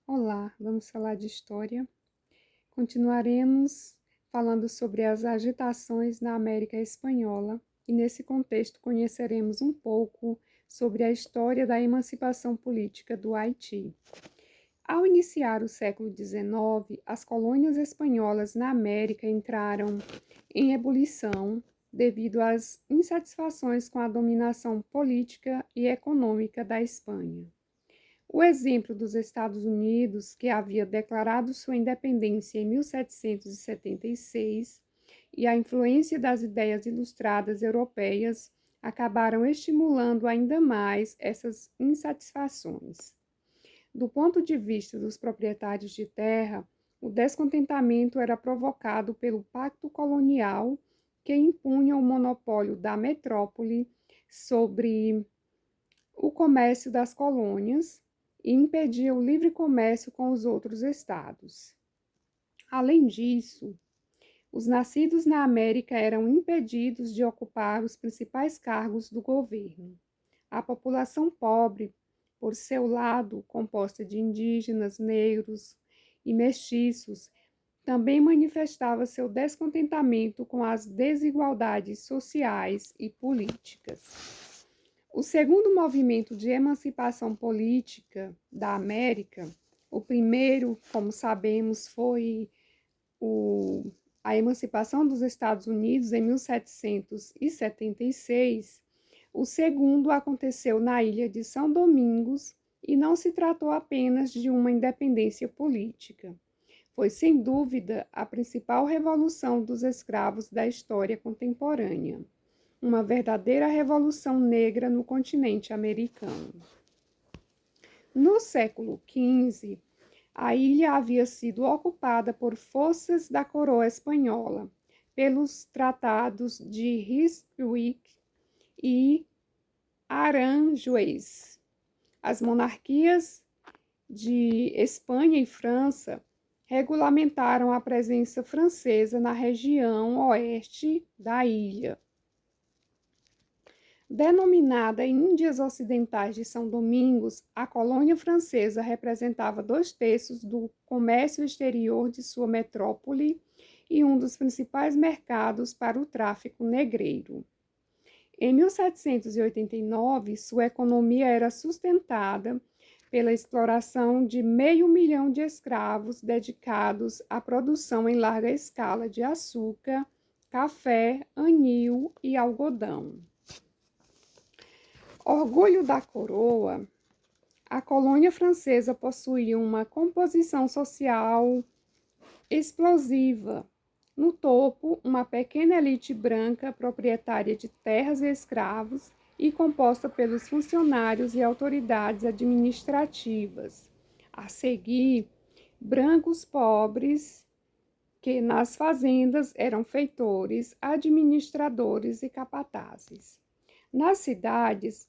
Olá, vamos falar de história. Continuaremos falando sobre as agitações na América Espanhola e, nesse contexto, conheceremos um pouco sobre a história da emancipação política do Haiti. Ao iniciar o século XIX, as colônias espanholas na América entraram em ebulição devido às insatisfações com a dominação política e econômica da Espanha. O exemplo dos Estados Unidos, que havia declarado sua independência em 1776, e a influência das ideias ilustradas europeias acabaram estimulando ainda mais essas insatisfações. Do ponto de vista dos proprietários de terra, o descontentamento era provocado pelo pacto colonial que impunha o monopólio da metrópole sobre o comércio das colônias e impedia o livre comércio com os outros estados. Além disso, os nascidos na América eram impedidos de ocupar os principais cargos do governo. A população pobre, por seu lado, composta de indígenas, negros e mestiços, também manifestava seu descontentamento com as desigualdades sociais e políticas. O segundo movimento de emancipação política da América, o primeiro, como sabemos, foi a emancipação dos Estados Unidos em 1776. O segundo aconteceu na ilha de São Domingos e não se tratou apenas de uma independência política. Foi, sem dúvida, a principal revolução dos escravos da história contemporânea. Uma verdadeira revolução negra no continente americano. No século XV, a ilha havia sido ocupada por forças da coroa espanhola, pelos tratados de Ryswick e Aranjuez. As monarquias de Espanha e França regulamentaram a presença francesa na região oeste da ilha. Denominada Índias Ocidentais de São Domingos, a colônia francesa representava 2/3 do comércio exterior de sua metrópole e um dos principais mercados para o tráfico negreiro. Em 1789, sua economia era sustentada pela exploração de 500.000 de escravos dedicados à produção em larga escala de açúcar, café, anil e algodão. Orgulho da coroa, a colônia francesa possuía uma composição social explosiva. No topo, uma pequena elite branca proprietária de terras e escravos e composta pelos funcionários e autoridades administrativas. A seguir, brancos pobres que nas fazendas eram feitores, administradores e capatazes. Nas cidades,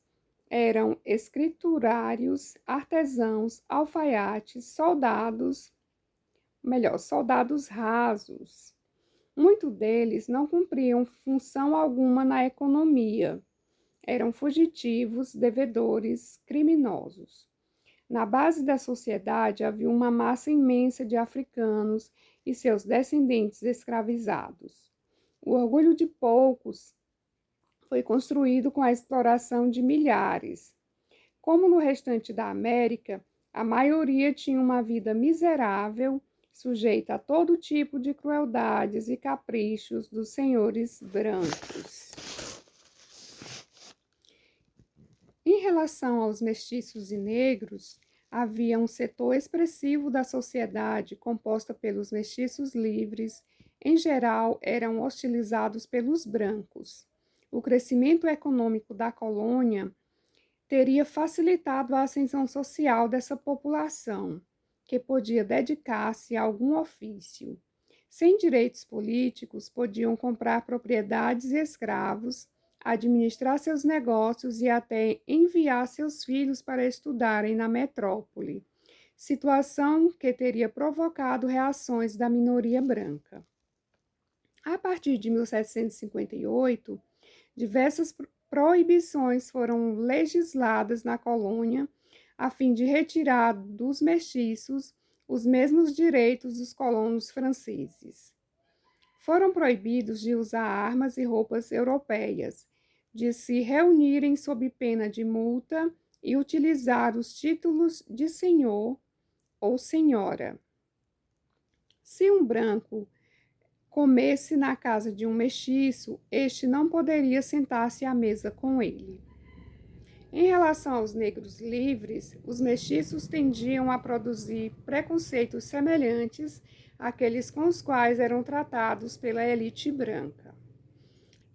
eram escriturários, artesãos, alfaiates, soldados rasos. Muitos deles não cumpriam função alguma na economia. Eram fugitivos, devedores, criminosos. Na base da sociedade havia uma massa imensa de africanos e seus descendentes escravizados. O orgulho de poucos foi construído com a exploração de milhares. Como no restante da América, a maioria tinha uma vida miserável, sujeita a todo tipo de crueldades e caprichos dos senhores brancos. Em relação aos mestiços e negros, havia um setor expressivo da sociedade composta pelos mestiços livres, em geral eram hostilizados pelos brancos. O crescimento econômico da colônia teria facilitado a ascensão social dessa população, que podia dedicar-se a algum ofício. Sem direitos políticos, podiam comprar propriedades e escravos, administrar seus negócios e até enviar seus filhos para estudarem na metrópole, situação que teria provocado reações da minoria branca. A partir de 1758, diversas proibições foram legisladas na colônia a fim de retirar dos mestiços os mesmos direitos dos colonos franceses. Foram proibidos de usar armas e roupas europeias, de se reunirem sob pena de multa e utilizar os títulos de senhor ou senhora. Se um branco comesse na casa de um mestiço, este não poderia sentar-se à mesa com ele. Em relação aos negros livres, os mestiços tendiam a produzir preconceitos semelhantes àqueles com os quais eram tratados pela elite branca.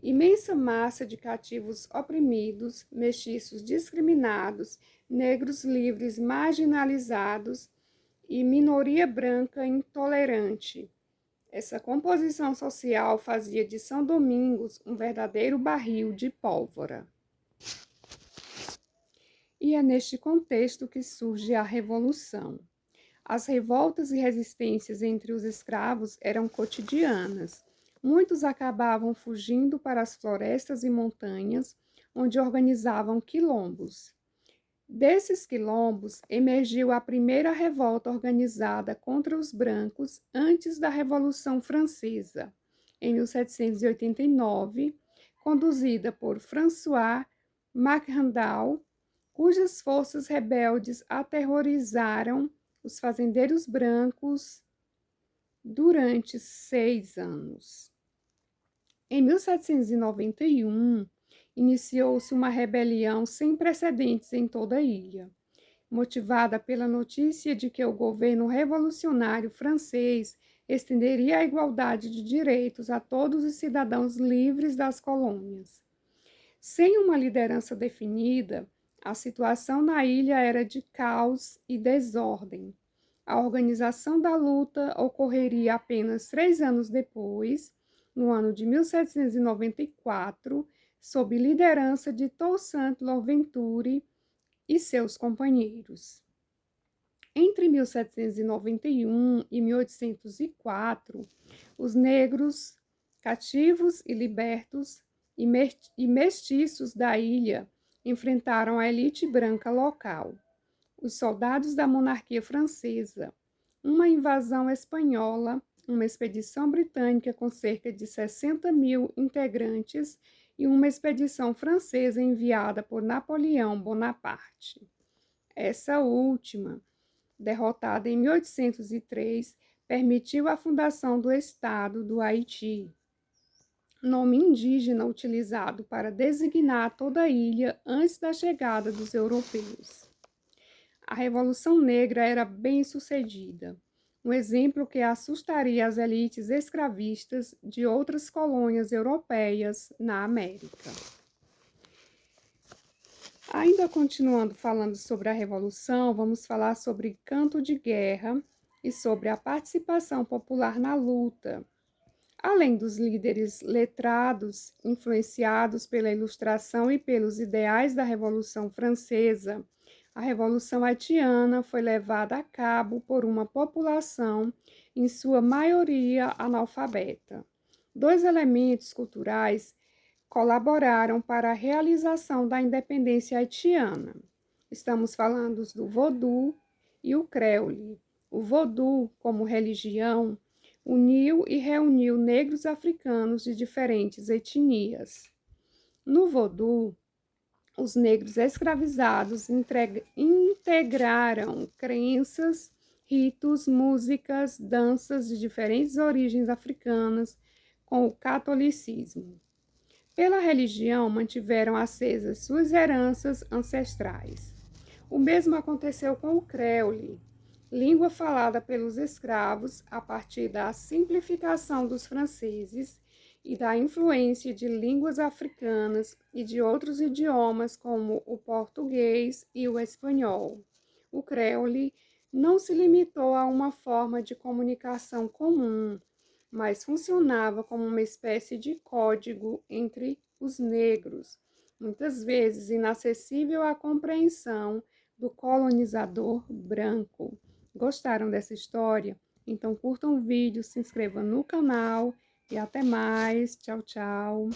Imensa massa de cativos oprimidos, mestiços discriminados, negros livres marginalizados e minoria branca intolerante. Essa composição social fazia de São Domingos um verdadeiro barril de pólvora. E é neste contexto que surge a Revolução. As revoltas e resistências entre os escravos eram cotidianas. Muitos acabavam fugindo para as florestas e montanhas, onde organizavam quilombos. Desses quilombos emergiu a primeira revolta organizada contra os brancos antes da Revolução Francesa, em 1789, conduzida por François Mac-Randall, cujas forças rebeldes aterrorizaram os fazendeiros brancos durante 6 anos. Em 1791, iniciou-se uma rebelião sem precedentes em toda a ilha, motivada pela notícia de que o governo revolucionário francês estenderia a igualdade de direitos a todos os cidadãos livres das colônias. Sem uma liderança definida, a situação na ilha era de caos e desordem. A organização da luta ocorreria apenas 3 anos depois, no ano de 1794, sob liderança de Toussaint Louverture e seus companheiros. Entre 1791 e 1804, os negros, cativos e libertos e mestiços da ilha enfrentaram a elite branca local, os soldados da monarquia francesa, uma invasão espanhola, uma expedição britânica com cerca de 60.000 integrantes e uma expedição francesa enviada por Napoleão Bonaparte. Essa última, derrotada em 1803, permitiu a fundação do Estado do Haiti, nome indígena utilizado para designar toda a ilha antes da chegada dos europeus. A Revolução Negra era bem-sucedida, um exemplo que assustaria as elites escravistas de outras colônias europeias na América. Ainda continuando falando sobre a Revolução, vamos falar sobre canto de guerra e sobre a participação popular na luta. Além dos líderes letrados, influenciados pela Ilustração e pelos ideais da Revolução Francesa, a Revolução Haitiana foi levada a cabo por uma população, em sua maioria analfabeta. 2 elementos culturais colaboraram para a realização da independência haitiana. Estamos falando do Vodou e o Creole. O Vodou, como religião, uniu e reuniu negros africanos de diferentes etnias. No Vodou, os negros escravizados integraram crenças, ritos, músicas, danças de diferentes origens africanas com o catolicismo. Pela religião, mantiveram acesas suas heranças ancestrais. O mesmo aconteceu com o Creole, língua falada pelos escravos a partir da simplificação dos franceses e da influência de línguas africanas e de outros idiomas como o português e o espanhol. O Creole não se limitou a uma forma de comunicação comum, mas funcionava como uma espécie de código entre os negros, muitas vezes inacessível à compreensão do colonizador branco. Gostaram dessa história? Então curtam o vídeo, se inscrevam no canal e até mais. Tchau, tchau.